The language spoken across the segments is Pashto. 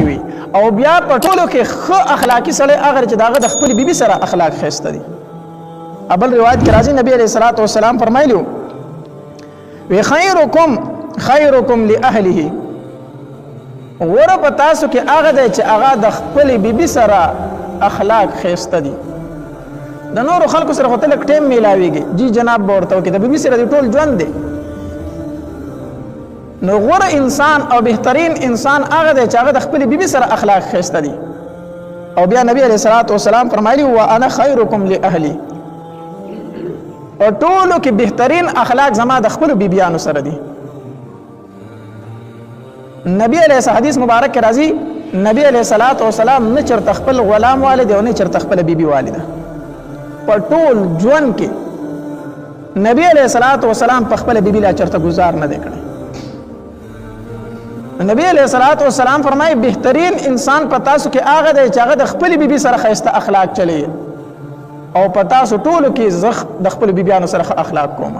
کې وي او بیا په ټولو کې ښه اخلاقي سړی هغه چې د هغه د خپلې بیبي سره اخلاق ښایسته دي. بل روایت کې راځي نبی علیه الصلاۃ والسلام فرمایلی وی خیرکم لاهله، غوره په تاسو کې هغه دی چې هغه د خپلې بیبي سره اخلاق ښایسته دي. د نورو خلکو سره خو ته لږ ټیم میلاویږي، جی جناب به ورته وکړي، د بیبي سره د ټول ژوند دی. نو غوره انسان او بهترین انسان هغه دی چې هغه د خپلې بیبي سره اخلاق ښایسته دي. او بیا نبی علیه الصلاۃ والسلام فرمایلی وانا خیرکم لاهلی، او ټولو کې بهترین اخلاق زما د خپلو بیبیانو سره دي. نبی علیه حدیث مبارک کې راځي نبی علیه الصلاۃ والسلام نه چرته خپل غلام والد او نه چرته خپل بیبي والده، په ټول ژوند کې نبی علیه الصلاۃ والسلام په خپل بیبي لا چرته گزار نه دی کړی. نبی علیه الصلاۃ والسلام فرمایي بهترین انسان په تاسو کې هغه دی چې هغه د خپل بیبي سره ښایسته اخلاق چلی، او په تاسو ټولو کې زه د خپلو بیبیانو سره ښه اخلاق کوم.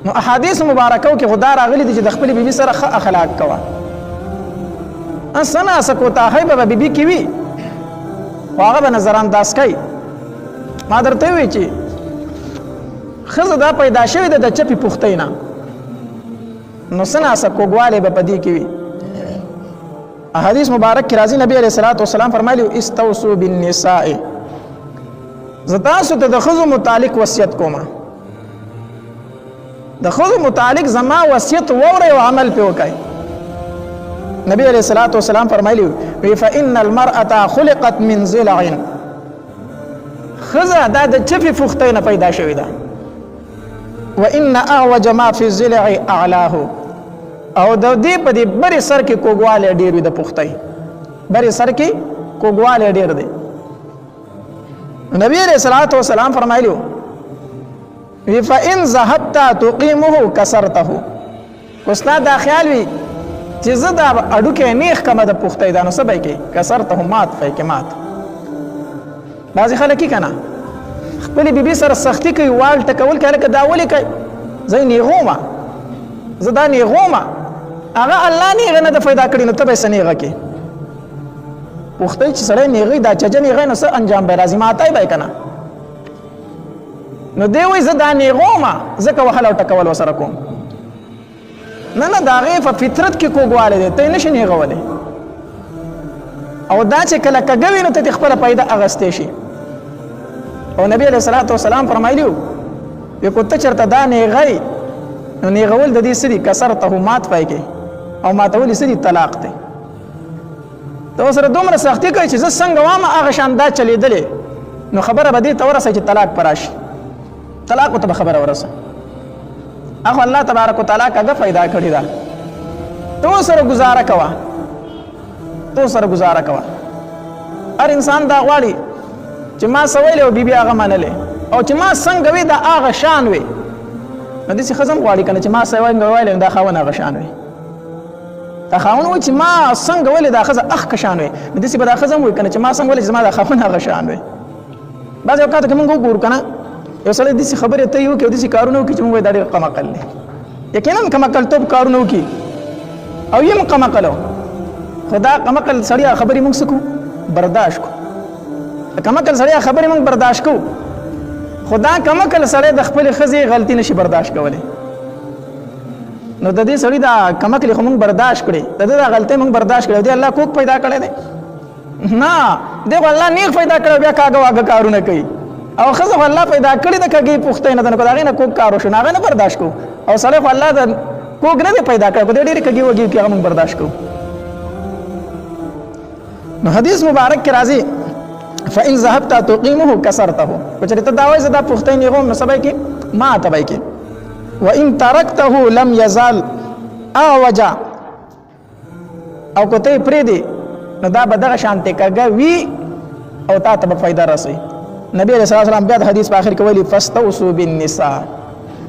نو احادیث مبارکو کې خدا راغلی دي چې د خپلې بیبي سره ښه اخلاق کوه. سنه سکوتاهی به بیبي کې وي خو هغه به نظر انداز کوي. ما درته ووایي چې ښځه دا پیدا شوې ده د چپې پوښتۍ نه، نو سنه سکوږوالی به په دې کې وي. حدیث مبارک کې راځي نبی علیه الصلاۃ والسلام فرمایلی استوصوا بالنساء، زه تاسو ته د ښځو متعلق وصیت کوم، د ښځو متعلق زما وصیت واورئ او عمل پې وکئ. نبی علیه الصلاۃ والسلام فرمایلی فإن المرأة خلقت من ضلع، ښځه دا د چپې پوښتۍ نه پیدا شوې ده. وإن أعوج ما في الضلع أعلاه، او د دې په دې بری سر کې کوږوالی ډېر وي، د پوښتۍ بری سر کې کوږوالی ډېر دی. نبی علیه الصلاۃ والسلام فرمایلی فإن ذهبت تقيمه كسرته، استاد دا خیال وي چې زه دا اډوکې نیخ کمه د پوښتۍ دا نو څه به یې کوي؟ کسرته مات به یې کې مات. بعضې خلک یې که نه خپلې بیبي سره سختي کوي، وال ټکول کوي، لکه دا ولې کوي؟ زه یې نیغومه، زه دا نیغومه، هغه الله نیغه نه ده پیدا کړي، نو ته به یې څه نیغه کې؟ پوښتۍ چې سړی نیغوي دا چجه نیغوي نو څه انجام به یې راځي؟ ماتی به یې که نه؟ نو دی وایي زه دا نیغومه ځکه وهل او ټکول ورسره کوم. نه د هغې په فطرت کې کوږوالی دی، ته یې نشي نیغولی. او دا چې کله کږه وي نو ته دې خپله پیدا اخیستی شي. او نبی علیه الصلاۃ والسلام فرمایلي وو که ته چېرته دا نیغی نو نیغول د دې څه دي؟ کسرته مات پی کې، او ماتول یې څه دي؟ طلاق دی. ته ورسره دومره سختي کوي چې زه څنګه وامه هغه شان دا چلېدلې، نو خبره به دې ته ورسوي چې طلاق په راشي. طلاق ته به خبره ورسه، اخو الله تبارک وتعالی کږه پیدا کړې ده. ته ورسره ګزاره کوه، ته ورسره ګزاره کوه. هر انسان دا غواړي چې ما څه ویلې او بیبي هغه منلې، او چې ما څنګه وي دا هغه شان وي. نو داسې ښځه هم غواړي که نه چې ما څه ویلې دا خاوند هغه شان وي. دا خاوند وایي چې ما څنګه ویلې دا ښځه اخ شان وي، نو داسې به دا ښځه هم وایي که نه چې ما څنګه ویلې چې زما دا خاوند هغه شان وي. بعضې اوقاتو کې مونږ وګورو که نه یو سړی داسې خبرې ته یې وکړي او داسې کارونه وکړي چې مونږ وایو دا ډېر کمعقل دی. یقینا کمعقلتوب کارونه وکړي او یې هم کمعقل و، خو دا کمعقل سړي خبرې مونږ څه کړو؟ برداشت کړو. کمعقل سړی خبرې مونږ برداشت کوو، خو دا کمعقل سړی د خپلې ښځې غلطي نشي برداشت کولی. نو د دې سړي دا کمعقلې خو مونږ برداشت کړې، د ده دا غلطۍ مونږ برداشت کړې، دی الله کوک پیدا کړی دی؟ نه، دی خو الله نیغ پیدا کړی، بیا کاږه واږه کارونه کوي. او ښځه خو الله پیدا کړې ده کږې پوښتۍ نه ده، نو که د هغې نه کوک کار وشو نو هغه نه برداشت کوو. او سړی خو الله د کوک نه دی پیدا کړی، خو دی ډېرې کږې وږې کړي هغه مونږ برداشت کوو. نو حدیث مبارک کې راځي فإن ذهبت تقيمه كسرته، کچې ته دا وایي زه دا پوښتۍ نیغوم نو څه به یې کې؟ ماته به یې کې. وإن ترکته لم یزال أعوج، او که ته یې پرېږدې نو دا به دغه شانتې کږه وي او تا ته به فایده رسوي. نبی علیه الصلاۃ والسلام بیا د حدیث په آخر کې ویلي فاستوصوا بالنساء.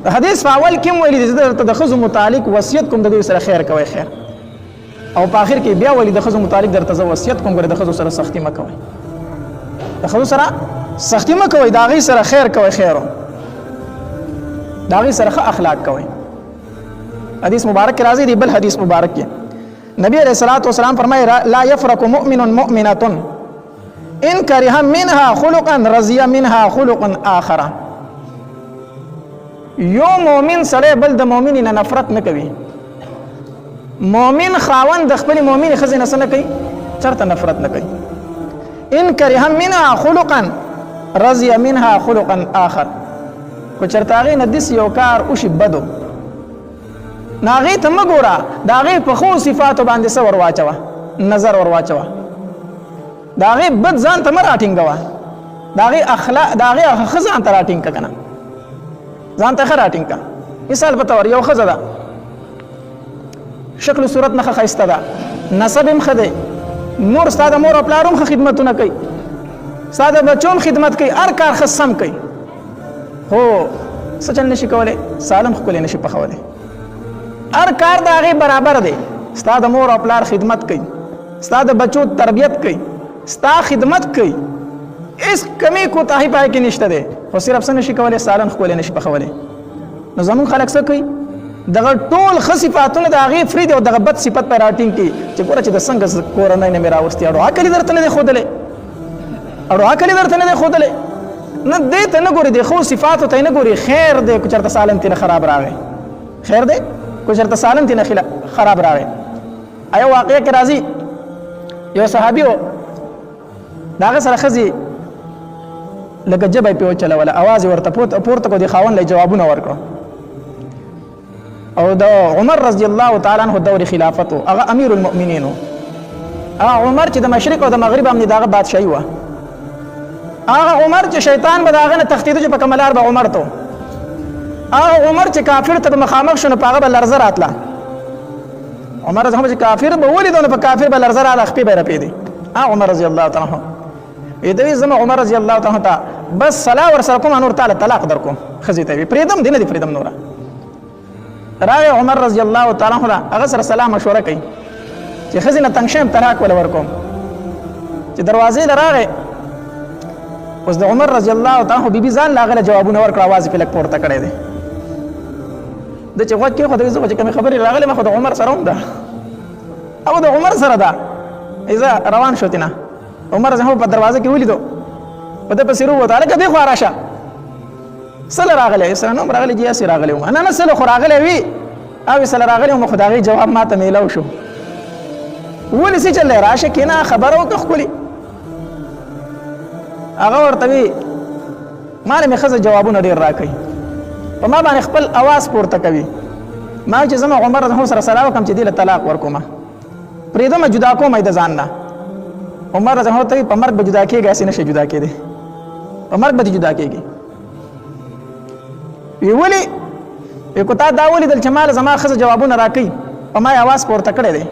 د حدیث په اول کې هم ویلي زه درته د ښځو متعلق وصیت کوم د دوی سره خیر کوئ خیر، او په آخر کې بیا ویلي د ښځو متعلق درته زه وصیت کوم ګورې د ښځو سره سختي مه کوئ، د ښځو سره سختي مه کوئ، د هغې سره خیر کوئ خیر، د هغې سره ښه اخلاق کوئ. حدیث مبارک کې راځي دی بل حدیث مبارک کې نبی علیہ الصلوۃ والسلام فرمایي لا يفرق مؤمن مؤمنه ان كره منها خلقا رضي منها خلقا آخر. یو مؤمن سره بل د مؤمن نه نفرت نه کوي. مؤمن خاوند د خپل مؤمن خزینه سره کوي چرته نفرت نه کوي. ان كره منها خلقا رضي منها خلقا آخر. کو چرته غي نه دس یو کار او شی بدو ناغي ته مګورا داغه په خو صفات باندې سور واچوا نظر ور واچوا داغه بد ځان ته مراټینګوا داغه اخلاق داغه خزان ته راټینګ کنه ځان ته خراټینګ کا مثال په تور یو خزه ده شکل صورت نه خاصه ده نسب هم خده مور ستاده مور خپلارم خدمتونه کوي ستاده بچوم خدمت کوي هر کار خصم کوي هو سچن نشي کوله سالم خپل نشي پخوله هر کار دا غي برابر دی ستاد مور او پلار خدمت کوي ستاد بچو تربيت کوي ستا خدمت کوي اس کمی کو تاهي پای کې نشته دی خو صرف سن نشي کوله سالم خپل نشي پخوله نو زمون خلک څه کوي دغه ټول خصيفاتونه دا غي فريد او دغه بد صفت پر راټینګ کی چې ګوره چې د څنګه کورنۍ نه میرا واستي اړو عقل درته نه خودلې اړو عقل درته نه خودلې نه دې ته نه ګوري د خو صفات ته نه ګوري خیر دې کو چرته سالم تیر خراب راغی خیر دې کو چرته سالم تیر خراب راغی ایو واقعي کې راځي یو صحابي داغه سره خزي لکه جبه په چلا ولا आवाज ورته پورته کو دي خاون له جوابونه ورکړو او د عمر رضی الله تعالی عنہ دور خلافته هغه امیر المؤمنین عمر چې د مشرق او د مغرب هم دغه بادشاہي و هغه عمر چې شیطان به داغه نه تختیدو چې په کملار به عمر ته هغه عمر چې کافر ته مخامخ شونه پاغه به لرزه راتله عمر زما چې کافر به ولیدونه په کافر به لرزه راله خپې به رپې دي عمر رضی الله تعالی عنہ دوی زما عمر رضی الله تعالی عنہ بس صلا ور سره کوم نور تعالی طلاق در کوم خزي ته پریدم دینه دی پریدم نور راي عمر رضی الله تعالی عنہ هغه سره سلام مشوره کوي چې خزینه تنګشم طلاق ول ورکوم چې دروازې لراغه اوس د عمر رضی الله تعالی عنہ بیبي ځان لاغله جوابونه ورکړه आवाज په لک پورته کړی دی د چې وخت کې خو د زوجه کوم خبري راغله مخه د عمر سره هم ده او د عمر سره ده اذا روان شوتینا عمر زه په دروازه کې ولیدو په د پسیرو وته لکه دی خو راشه سره راغله سره نو راغله جیا سره راغله انا سره خو راغله وی او سره راغله مخ دغه جواب ماته میلاو شو ولې سې چل راشه کینا خبرو که خولي هغه ورته وی مال می خزه جوابونه ډیر راکې په ما باندې خپل आवाज پورته کوي ما چې زما عمر رضی سره سلام کوم چې دی له طلاق ورکوم پریدم جدا کوم د ځان نه عمر رضی ته په مرګ به جدا کېږي اسې نشي جدا کېږي په مرګ به جدا کېږي ویولي کو تا دا ولې دل چې مال زما خزه جوابونه راکې په ما आवाज پورته کړی دی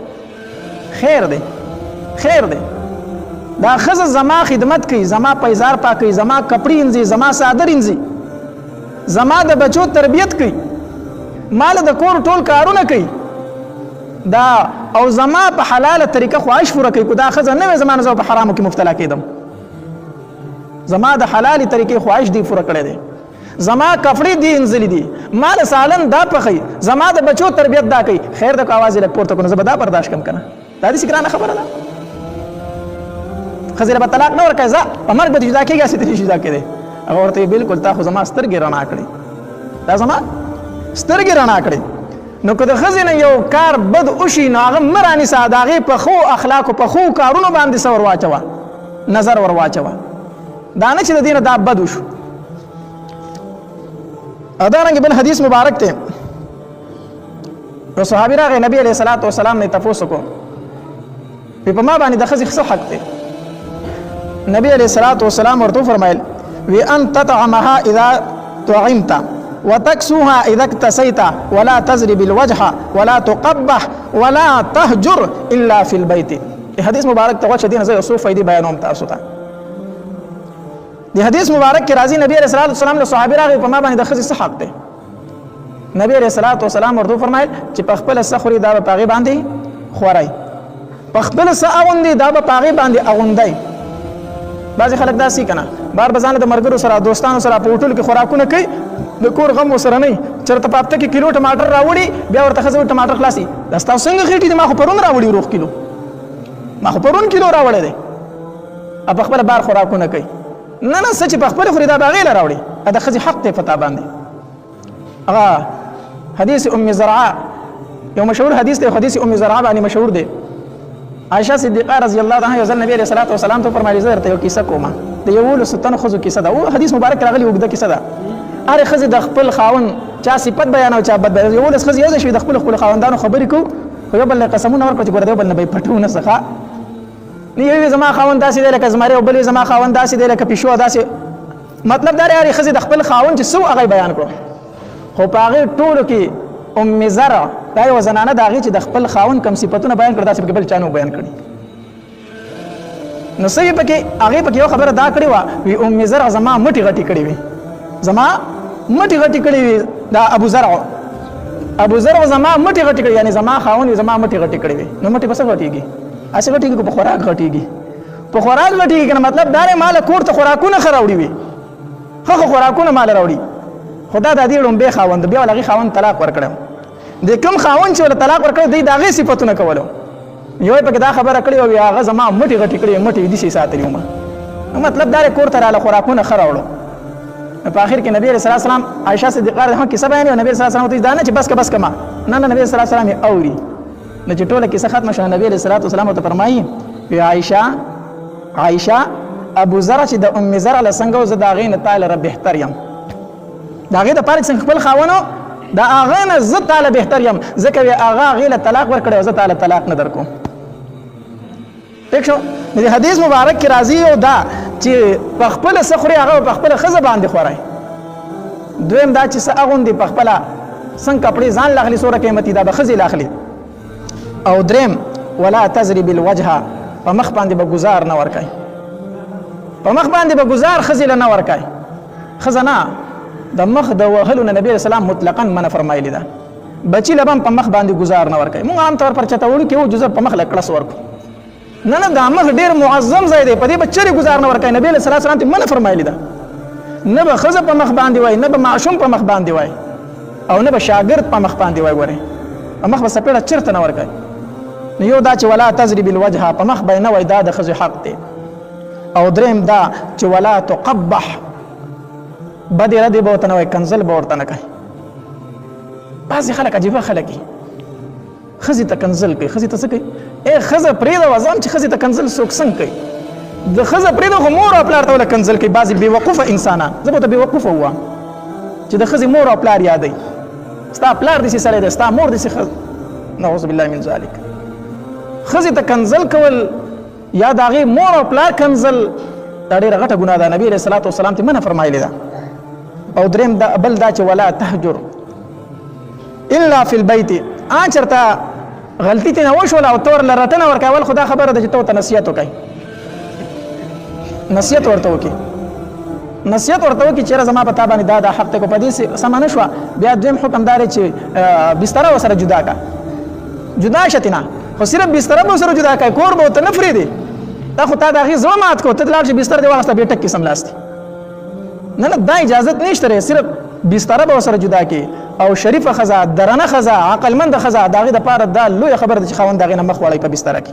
خیر دی خیر دی دا خزه زما خدمت کوي زما پیزار پاکي زما کپڑے انځي زما صادر انځي زما د بچو تربيت کوي مال د کور ټول کارونه کوي دا او زما په حلاله طریقه خواهش پوره کوي کو دا خزه نه زمانه زو په حرامو کې مبتلا کېدم زما د حلالي طریقې خواهش دی پوره کړی دی زما کپڑے دی انځلي دي مال سالم دا پخې زما د بچو تربيت دا کوي خیر د आवाज لک پورته کو زبدا برداشت کم کنه دا دې سکرانه خبره ده خزر په طلاق نه ورکای ځه په مرګ به جدا کېږي چې ته جدا کېده هغه ورته بالکل تا خو زما سترګې رڼا کړې دا زما سترګې رڼا کړې نو که د خزینه یو کار بد وشي نو هغه مرانی سادهغه په خو اخلاق په خو کارونو باندې سور واچوا نظر ور واچوا دا نه چې د دینه دا بد وشو ادارنګ بل حدیث مبارک ته یو صحابي راغی نبی علیہ الصلوۃ والسلام نے تفوس کو په ما باندې د خزې څه حق ته نبی علیہ الصلوۃ والسلام ورته فرمایل وی ان تطعمها اذا طعمت وتكسوها اذا اكتسيت ولا تزرب الوجه ولا تقبح ولا تهجر الا في البيت. حدیث مبارک ته شدین زه اوسو فائدې بیانوم تاسو ته. دی حدیث مبارک کې راځي نبی علیہ الصلوۃ والسلام له صحابه راغی په ما باندې د خزې څه حق دی. نبی علیہ الصلوۃ والسلام ورته فرمایل چې په خپل سخري دا په هغه باندې خورای په خپل ساوندې دا په هغه باندې اغوندای. بعض خلک داسې کنه بار بزانه د مرګرو سره دوستانو سره په هوټل کې خوراکونه کوي د کور غم وسره نه چرته په هفته کې کیلو ټماټر راوړي بیا ورته ښځه وایي ټماټر خلاصي دا ستاسو څنګه خېټې دي ما خو پرون راوړي روغ کیلو ما خو پرون کیلو راوړی دی په خپله بار خوراکونه کوي نه نه څه چې په خپله خوري دا به هغې له راوړي د ښځې حق دی په تا باندې هغه حدیث ام زرعه یو مشهور حدیث دی حدیث ام زرعه باندې مشهور دی عائشہ صدیقه رضی الله عنها یو ځل نبی علیه الصلاة والسلام ته فرمایي زه درته یو کیسه کومه د یولسو تنو ښځو کیسه ده او حدیث مبارک راغلی اوږده کیسه ده هرې ښځې د خپل خاوند چا صفت بیانوي چا بد بیانوي یولس ښځې یو ځای شوي د خپلو خاوندانو خبرې کوو خو یو بل نه قسمونه ورکړو چې ګوره د یو بل نه به یې پټو نه څه یو وي زما خاوند داسې دی لکه زمری او بل وي زما خاوند داسې دی لکه پیشو داسې مطلب دا دی هرې ښځې د خپل خاوند چې څه و هغه بیان کړو خو په هغې ټولو کې ام زرع دا یوه زنانه د هغې چې د خپل خاوند کم صفتونه بیان کړي داسې پکې بل چا نه بیان کړي نو څه وي پکې هغې پکې یو خبره دا کړې وه وي ام زرع زما مټې غټې کړې وي زما مټې غټې کړې وي دا ابو زرع زما مټې غټې کړې یعنې زما خاوند زما مټې غټې کړې وي نو مټې به څه غټېږي هسې غټېږي په خوراک غټېږي په خوراک غټېږي که نه مطلب دا دی ماله کور ته خوراکونه ښه راوړي وي ښه خوراکونه ماله راوړي خو دا د دې ړومبی خاوند بیا ول هغې خاوند طلاق ورکړی د کوم خاوند چې ول طلاق ورکړی دی د هغې صفتونه کولو یو پکې دا خبره کړې وه هغه زما مټې غټې کړې مټې یې داسې ساتلي ومه مطلب دا دی کور ته راله خوراکونه ښه راوړو په آخر کې نبی علیه السلام عایشه صدیقه هم کیسه بیانوي او نبی علیه السلام ورته دا نه چې بس که ما نه نبی علیه السلام یې اوري نو چې ټوله کیسه ختمه شوه نبی علیه السلام ورته فرمایي عایشه ابو زرع چې د ام زرع له څنګه و زه د هغې نه تا لره بهتر یم د هغې دپاره چې څنګه خپل خاوند و د هغه نه زه تا له بهتر یم ځکه وی هغه هغې له طلاق ورکړی او زه تا له طلاق نه در کوم ټیک شو د دې حدیث مبارک کې راځي یو دا چې په خپله څه خوري هغه په خپله ښځه باندې خوری دویم دا چې څه اغوندي په خپله څنګه کپړې ځان لاخلي څومره قیمتي دا به ښځې لاخلي او دریم ولا تضرب الوجه په مخ باندې به ګزار نه ورکوي په مخ باندې به ګزار ښځې له نه ورکوي ښځه نه د مخ د وهلو نه نبی علیه السلام مطلقا منع فرمایلي ده بچي له به هم په مخ باندې ګزار نه ورکوي مونږ عام طور پر چته وړوکي وو جزر په مخ له کړس ورکو نه دا مخ ډېر معظم ځای دی په دې به چرې ګزار نه ورکوي نبی علیه السلام ته منع فرمایلي ده نه به ښځه په مخ باندې وای نه به معشوم په مخ باندې وای او نه به شاګرد په مخ باندې وای ګورئ په مخ به څپېړه چېرته نه ورکوي نو یو دا چې ولا تضرب الوجه په مخ به نه وای دا د ښځې حق دی او دریم دا چې ولا تقبح بدې ردې به ورته نه وایي کنزل به ورته نه کوي بعضې خلک عجیبه خلک دي ښځې ته کنزل کوي ښځې ته څه کوي ښځه پرېږده وځم چې ښځې ته کنزل څوک څنګه کوي د ښځه پرېږده خو مور او پلار ته وله کنزل کوي بعضې بېوقوفه انسانان زه به ورته بېوقوفه ووایم چې د ښځې مور او پلار یادوي ستا پلار داسې سړی دی ستا مور داسې نعوذ بالله من ذلک ښځې ته کنزل کول یا د هغې مور او پلار کنزل دا ډېره غټه ګناه ده نبي علیه الصلاة والسلام ته منع فرمایلې ده او دریم بل دا چې ولا تهجر الا فی البیت چېرته غلطي ترې نه وشوله او تور له رټنه ورکول خو دا خبره ده چې ته ورته نصیحت وکړئ نصیحت ورته وکړي نصیحت ورته وکړي چېرې زما په تا باندې دا حق دی که په دې سمه نه شوه بیا دویم حکم دا دی چې بستره ورسره جدا کړه جدا شه تېنه خو صرف بستره به ورسره جدا کړئ کور به ورته نه پرېږدې دا خو تا د هغې زړه مات کړو ته لاړ چې بستر دې واخېسته بیا ټک کې سملاستې نه دا اجازت نشته دی صرف بستره به ورسره جدا کړي او شریفه ښځه درنه ښځه عقلمنده ښځه د هغې دپاره دا لویه خبره ده چې خاوند د هغې نه مخ واړوي په بستره کې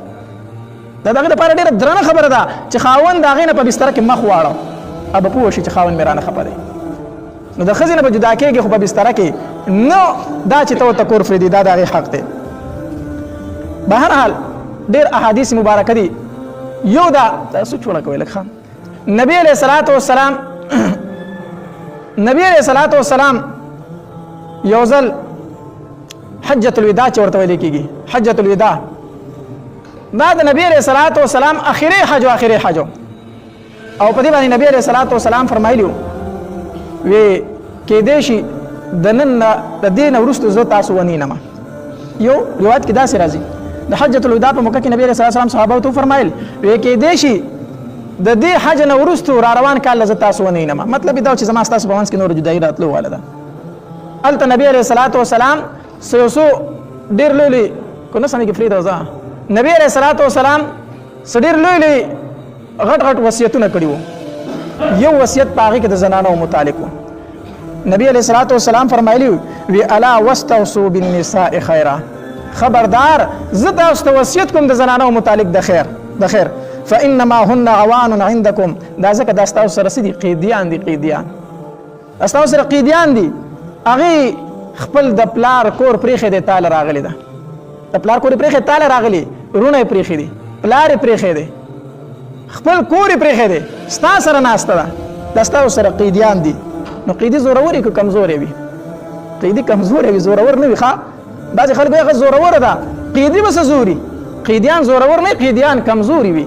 دا د هغې دپاره ډېره درنه خبره ده چې خاوند د هغې نه په بستره کې مخ واړو او به پوه شي چې خاوند مې رانه خفه دی نو د ښځې نه به جدا کېږي خو په بستره کې نو دا چې ته ورته کور پرېږدي دا د هغې حق دی بهرحال ډېر احادیث مبارکه دي یو دا سوچ وړه کوئ لږ ښه نبی علیه الصلاة والسلام یو ځل حجة الوداع چې ورته ویل کېږي حجة الوداع دا د نبی علیه الصلاة والسلام اخري حج او په دې باندې نبی علیه الصلاة والسلام فرمایلي وی کېدی شي د نن د دې نه وروسته زه تاسو ونینم یو روایت کې داسې راځي د حجة الوداع په موقع کې نبی علیه الصلاة والسلام صحابه ته فرمایل وی کېدی شي د دې حج نه وروسته را روان کال زه تاسو ونینم مطلب دا چې زما ستاسو په منځ کې نور جدایي راتلو واله ده هلته نبی علیه الصلاة والسلام څه ډېر لوی کو نه سمې کې فرید رضا نبی علیه الصلاة والسلام څه ډېر لوی غټ وصیتونه کړي وو یو وصیت په هغې کې د زنانو متعلق و نبی علیہ الصلوۃ والسلام فرمایلی وی الا واستوصوا بالنساء خیرا، خبردار زه تاسو ته وصیت کوم د زنانو متعلق د خیر فانما هن عوان عندكم، دا ځکه دا تاسو سره سدي قیدیان دي، قیدیان تاسو سره قیدیان دي. هغه خپل د پلار کور پریخه د تعالی راغلی ده، د پلار کور پریخه تعالی راغلی، رونه پریخه دي، پلار پریخه دي، خپل کور پریخه دي، ستا سره ناسته ده، دا تاسو سره قیدیان دي. نو قیدی زوروري که کمزوري وي؟ قیدی کمزوري وي، زورور نه وي. ښا بعضې خلک وایي هغه زوروره ده، قیدي به څه زوري؟ قیدیان زورور نه، قیدیان کمزوري وي.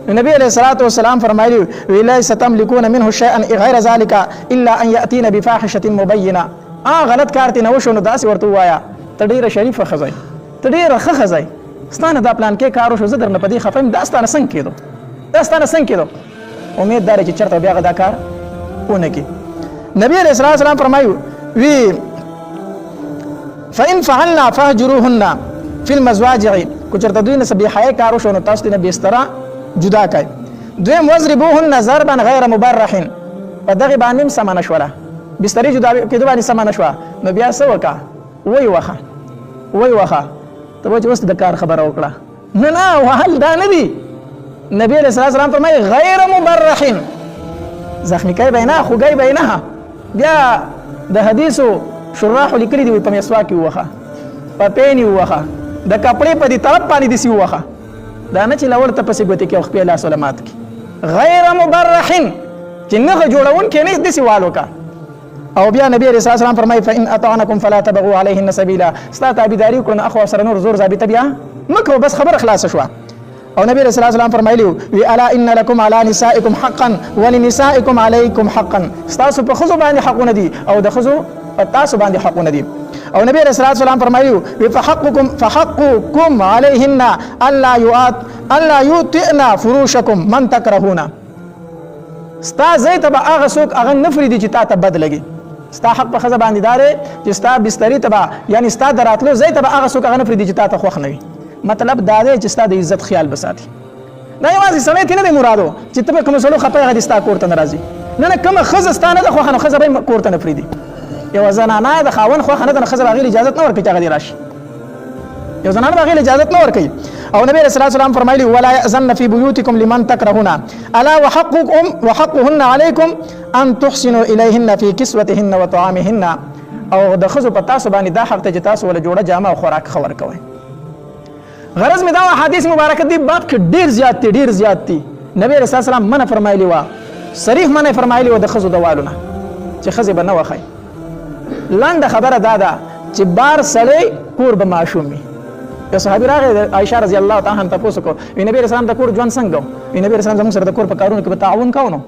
نبی علیہ الصلوۃ والسلام فرمایلی لیس تملکون منه شیئا غیر ذلک الا ان یاتین بفاحشه مبینه. غلط کار تی نه وشو نو داسې ورته ووایه ته ډېره شریفه ښځه یې، ته ډېره ښه ښځه یې، ستا نه دا پلان کې کار وشو، زه درنه په دې خفه یم، دا ستا نه څنګه کېدو، دا ستا نه څنګه کېدو؟ امید دا دی چې چېرته بیا هغه دا کار ونه کړي. نبی علیہ الصلوۃ والسلام فرمایو وی فإن فعلنا فهجروهن فی المضاجع، کو چېرته دوی نه څه بې حیایي کار وشو نو تاسو ترې نه بستره جدا کړئ. دویم واضربوهن ضربا غیر مبرح، په دغې باندې هم سمه نه شوله، بسترې جدا کېدو باندې سمه نه شوه، نو بیا څه وکړه؟ ویې وخه. ته به چې اوس د کار خبره وکړه، نه وهل دا نه دي. نبی علیہ الصلوۃ والسلام فرمایي غیر مبرح، زخمی کوي به یې نه، خوږی به یې نه. بیا د حدیثو شراحو لیکلي دي په مسواک یې ووخه، په پین یې ووخه، د کپړې په دې طرف باندې داسې ووخه، دا نه چې لوړ ته پسې ګوتې کې او خپې لاس وله مات کړي. غیر مبرح چې نښه جوړونکی نه داسې وال وکړه. او بیا نبی علیہ الصلوۃ والسلام فرمایي فإن أطعنكم فلا تبغوا عليهن سبیلا، ستا تابعداري وکړو نو اخوا سره نور زور ضابطه بیا مه کوه، بس خبره خلاصه شوه. او نبی علیہ الصلوۃ والسلام فرمایلی وی الا ان لکم علی نسائکم حقا ولنسائکم علیکم حقا، ستاسو په ښځو باندې حقونه دي او د ښځو په تاسو باندې حقونه دي. او نبی علیہ الصلوۃ والسلام فرمایلی وی فحقکم علیهن الا یطئن فروشکم من تکرهون، ستا ځای ته به هغه څوک هغه نه فریدي چې تا ته بد لګي. ستا حق په ښځه باندې دا دی چې ستا بسترې ته به یعنې ستا د راتلو ځای ته به هغه څوک هغه نه فریدي چې تا ته خوښ نه وي. مطلب دا دی چې ستا د عزت خیال به ساتي. دا یوازې سړی ته نه دی مرادو چې ته به کومو سړو خفه یې هغه دې ستا کور ته نه راځي، نه کومه ښځه ستا نه ده خوښه نو ښځه به یې کور ته نه پرېږدي. یوه زنانه د خاوند خوښه نه ده نو ښځه به هغې له اجازت نه ورکوي چې هغه دې راشي، یو زنانه به هغې له اجازت نه ورکوي. او نبی علیہ الصلوۃ والسلام فرمایلی ولا یأذن فی بیوتکم لمن تکرهون الا وحقهن علیکم ان تحسنوا الیهن فی کسوتهن وطعامهن، او د ښځو په تاسو باندې دا حق ته چې تاسو ولې جوړه جامه او خوراک ښه ورکوئ. غرض مې دا حدیث مبارکه دی باب کې ډیر زیات دي. نبی علیہ السلام منع فرمایلی وه، صریح منع فرمایلی وه د ښځو د والو نه چې ښځې به نه وښئ. لنډه خبره دا ده چې بار سړی کور به ماشوم وي. یو صحابي راغی د عایشه رضی الله تعالی عنها تپوس وکړو، وی نبی علیہ السلام د کور ژوند څنګه و؟ وی نبی علیہ السلام زموږ سره د کور په کارونو کې به تعاون کوو، نو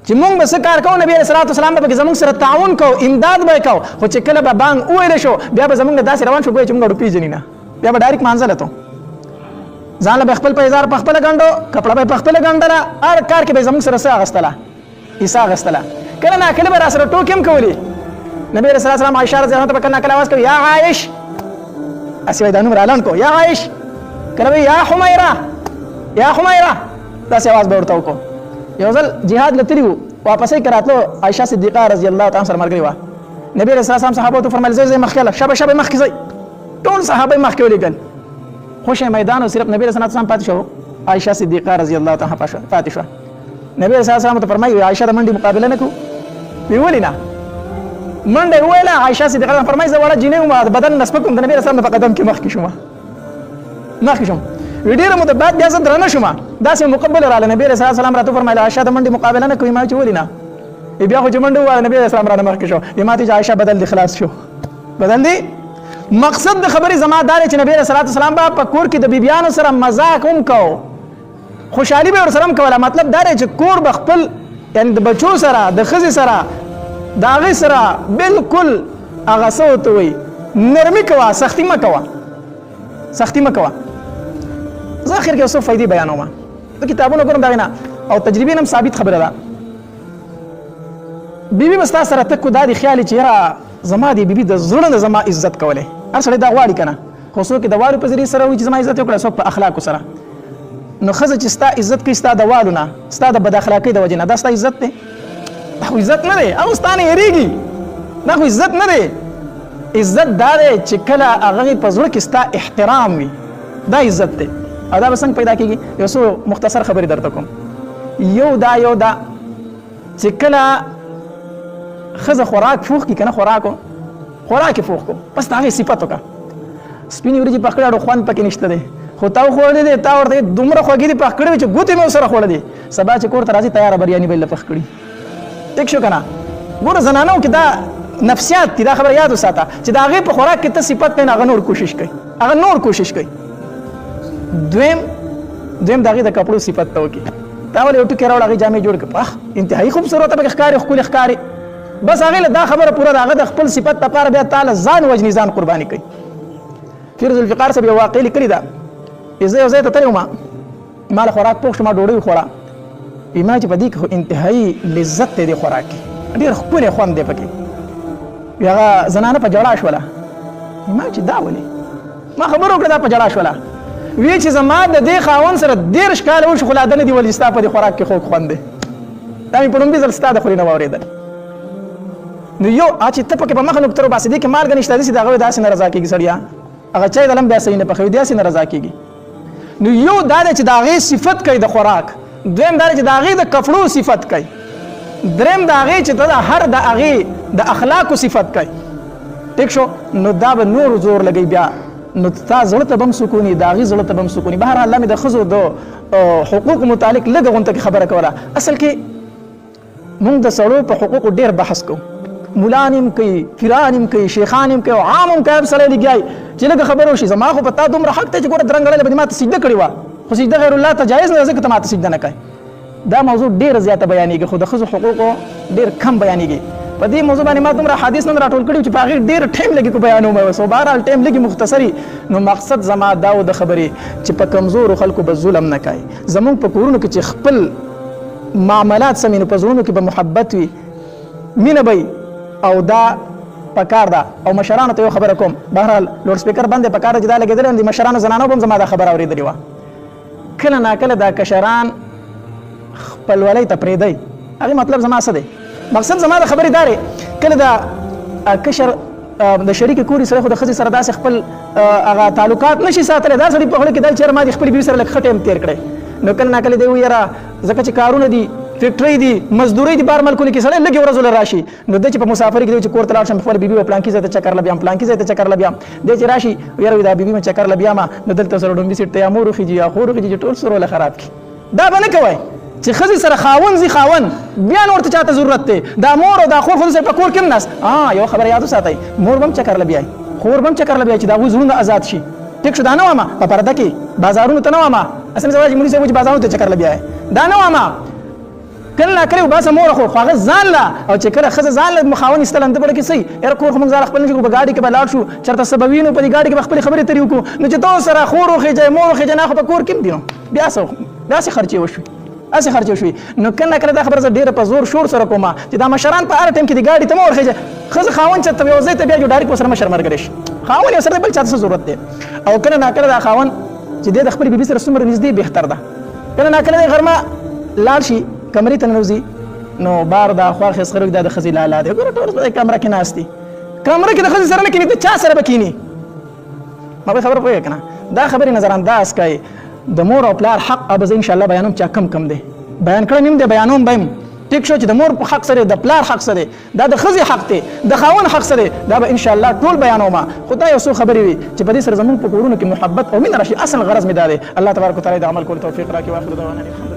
چې موږ به څه کار کوو نبی علیہ السلام به پکې زموږ سره تعاون کوو، امداد به یې کوو. خو چې کله به بانګ وویلی شو بیا به زموږ نه داسې روان شو ګویا چې موږ اړو پېژني نه، بیا به ډایرکټ مانځله تو ځان له به خپل پیزار په خپله ګنډو، کپړه به یې په خپله ګنډله، هر کار کې به یې زموږ سره څه اخیستله، حصه اخیستله. کله ناکله به را سره ټوکې هم کولې. نبی علیہ السلام عایشه رضی الله عنها ته به کله ناکله آواز کوي یا عایش، اسی وای دا نوم اعلان کو یا عایش، کله به یا حمیره، داسې آواز به ورته وکړو. یو ځل جهاد له تلي وو، واپسې که راتلو عایشه صدیقه رضی الله تعالی سره ملګرې وه. نبی علیہ السلام صحابو ته فرمایل ځئ مخکې له شبه مخکې ځئ، ټول صحابه یې مخکې ولېږل. خوش میدان او صرف نبی علیہ السلام پاتې شو، عایشه صدیقه رضی الله تعالی پاتې شوه. نبی علیہ السلام ته فرمایي عایشه د منډې مقابله نه کوو؟ وی ولې نه؟ منډه وویله. عایشه صدیقه فرمایي زه وړه جینۍ وم، بدن نسبه کوم د نبی علیہ السلام په قدم کې مخکې شوم. وی ډېره موده بعد بیا زه درنه شوم، داسې مقبل راغله. نبی علیہ السلام راته وفرمایل عایشه د منډې مقابله نه کوي؟ ما چې ولې نه؟ بیا خو چې منډه وویله نبی علیہ السلام رانه مخکې شو، ما ته چې عایشه بدل دې خلاص شو، بدل دې. مقصد د خبرې زما دا دی چې نبی علیہ السلام به په کور کې د بیبیانو سره مذاق هم کو، خوشحالي به ورسره هم کوله. مطلب دا دی چې کور به خپل یعنې د بچو سره د ښځې سره د هغې سره بلکل هغه څه ورته وایي نرمي کوه، سختي مه کوه. زه اخر کې یو څه فایدې بیانوم، زه کتابونه ګورم د هغې نه او تجربې هم ثابت خبره ده. بیبي به ستا سره تک کو دا دې خیال چې یاره زما دې بیبي د زړه نه زما عزت کولی، هر سړی دا غواړي که نه، خو څوک یې د والو په ذریعې سره وایي چې زما عزت وکړه، څوک په اخلاقو سره. نو ښځه چې ستا عزت کوي ستا د والو نه، ستا د بد اخلاقۍ د وجې نه، دا ستا عزت دی؟ دا خو عزت نه دی. هغه ستانه یریږي، دا خو عزت نه دی. عزت دا دی چې کله هغه په زړه کې ستا احترام وي، دا عزت دی. او دا به څنګه پیدا کېږي؟ یو څو مختصر خبرې درته کوم. یو دا چې کله ښځه خوراک پوخ کړي که نه، خوراک یې پوخ کړو، بس د هغې صفت وکړه. سپینې وریجې پخ کړې اړو خوند پکې نشته دی، خو تا وخوړلې دی، تا ورته دومره خوږې دي پخ کړې وي چې ګوتې مې ورسره خوړلې. سبا چې کور ته راځي تیاره بریاني به یې پخ کړي. ټیک شو که نه؟ ګوره زنانو کې دا نفسیات دي، دا خبره یاد وساته چې د هغې په خوراک کې ته صفت کوې، هغه نور کوشش کوي. دویم د هغې د کپړو صفت ته وکړي. تا ولې یو ټوکې راوړه، هغې جامې جوړ کړه، انتهایي خوبصورته پکې ښکاري، ښکلې ښکاري. بس هغې له دا خبره پوره ده، هغه د خپل صفت لپاره بیا تا له ځان وژني، ځان قرباني کوي. فیروز الفقار صاحب یو واقعه لیکلې ده. زه یو ځای ته تللی وم، ما له خوراک پوښ شو، ما ډوډۍ وخوړه. ما چې په دې کې خو انتهایي لذت دی د خوراک کې، ډېر ښکلی خوند دی پکې. هغه زنانه په ژړا شوله. ما چې دا ولې؟ ما خبره وکړه دا په ژړا شوله. وی چې زما د دې خاوند سره 13 کاله وشو، خو لا ده نه دي ولي ستا په دې خوراک کې خوږ خوند دی. دا مې په لومړي ځل ستا د خولې نه واورېدل. نو یو چې ته پکې په مخه نوکتر وباسې، دې کې مالګه نشته، داسې د هغه داسې نه رضا کېږي سړیا. هغه چای دلم بیا صحیح نه پخوي، داسې نه رضا کېږي. نو یو دا دی چې د هغې صفت کوي د خوراک، دویم دا دی چې د هغې د کپړو صفت کوي، دریم د هغې چې ته د هر د هغې د اخلاقو صفت کوي. ټیک شو؟ نو دا به نور زور لګوي بیا، نو تا زړه ته به هم سکوني، د هغې زړه ته به هم سکوني. بهرحال دا مې د ښځو د حقوقو متعلق لږه غونته کې خبره کوله. اصل کې موږ د سړو په حقوقو ډېر بحث کوو، مولان هم کوي، پیران هم کوي، شیخان هم کوي، او عام هم کوي. سړی لګیایي چې لږه خبره وشي، زما خو په تا دومره حق دی چې ګوره درنګړلی به دې ما ته سجده کړې وه، خو سجده غیر الله ته جایز نه ده، ځکه ته ما ته سجده نه کوې. دا موضوع ډېره زیاته بیانېږي، خو د ښځو حقوقو ډېر کم بیانېږي. په دې موضوع باندې ما دومره حدیث نن راټول کړي چې په هغې ډېر ټایم لګي کو بیانوم یې وس، بهرحال ټایم لګي مختصري. نو مقصد زما دا و د خبرې چې په کمزورو خلکو به ظلم نه کوي. زمونږ په کورونو کې چې خپل معاملات سمې، نو په زړونو کې به محبت وي، مینه به وي، او دا پکار ده. او مشرانو ته یو خبره کوم، بهرحال لوډ سپیکر بند دی، پکار ده چې دا لګېدلی د مشرانو زنانو به هم زما دا خبره اورېدلې وه. کله ناکله دا کشران خپلولۍ ته پرېږدئ. هغې مطلب زما څه دی؟ مقصد زما د خبرې دا دی، کله دا کشر د شریک کوري سره خو د ښځې سره داسې خپل هغه تعلقات نشي ساتلی، دا سړي په خوله کې دا چېرې ما د خپلې بیوي سره لږ ښه ټایم تېر کړی. نو کله ناکله دی وایي یاره ځکه چې کارونه دي، فیکټرۍ دي، مزدورۍ دي، بهر ملکونو کې سړی لږې ورځو له راشي. نو دی چې په مسافرۍ کې دی چې کور ته لاړ شم، خپله بیبي به پلانکي ځای ته چکر لبیام، پلانکي ځای ته چکر لبیام. دی چې راشي یاره دا بیبي مې چکر لبیامه، نو دلته سره ډومبي سیټ ته یا مور وخېږي یا خور وخېږي چې ټول سروله خراب کړي. دا به نه کوئ چې ښځې سره خاوند زی خاوند، بیا نور ته چاته ضرورت دی. دا مور او دا خور خو سره په کور کې هم ناست. یو خبره یاد وساتئ، مور به هم چکر لبیایي، خور به هم چکر لبیایي چې د هغوی زړونه آزاد شي. ټیک شو؟ دا نه وامه په پرده کې بازارونو ته نه وامه، اصل زما چې مولي صاحب چې بازارونو ته چکر لبیایي، دا نه وامه. کله ناکله وباسه مور خو هغه ځان له، او چې کله ښځه ځان له خاوند ایستل انده بړه کې صحیح. یاره کور خو موږ ځان خپل نه په ګاډي کې به لاړ شو، چېرته څه به وینو، په دې ګاډي کې به خپلې خبرې ترې وکړو. نو چې ته سره خور وخېجئ، مور وخېجئ، نه خو په کور کې هم دي، نو بیا څه داسې خرچې وشوي، اسې خرچې وشوي. نو کله ناکله دا خبره زه ډېره په زور شور سره کومه چې دا مشران په هر ټایم کې د ګاډي ته مه ورخېجئ. ښځه خاوند چې ته یو ځای ته بیا جو ډایرکټ ورسره مشر ملګری شي، خاوند یو سره بل چا ته څه ضرورت دی. او کله ناکله دا خاوند چې دی د خپلې بیبي سره څومره نږدې بهتر ده. کله ناکله دی غرمه لاړ شي، کمرې ته ننوځي، نو بار دا خوا خسخر دا د ښځې لالا دی. ګوره ټول په کمره کې ناست دي، کمره کې د ښځې سره نه کښېني، د چا سره به کښېني؟ ما به خبره پوهېږې که نه؟ دا خبرې نظر انداز کوي. د مور او پلار حق به زه انشاءالله بیانوم چې کم دی، بیان کړی مې هم دی، بیانوم به یم. ټیک شو؟ چې د مور حق څه دی، د پلار حق څه دی، دا د ښځې حق دی، د خاوند حق څه دی، دا به انشاءالله ټول بیانوم. خو دا یو څو خبرې وي چې په دې سره زموږ په کورونو کې محبت او مینه راشي. اصل غرض مې دا دی. الله تبارک وتعالی د عمل کولو توفیق راکړي. واخر دعوانا الحمدلله.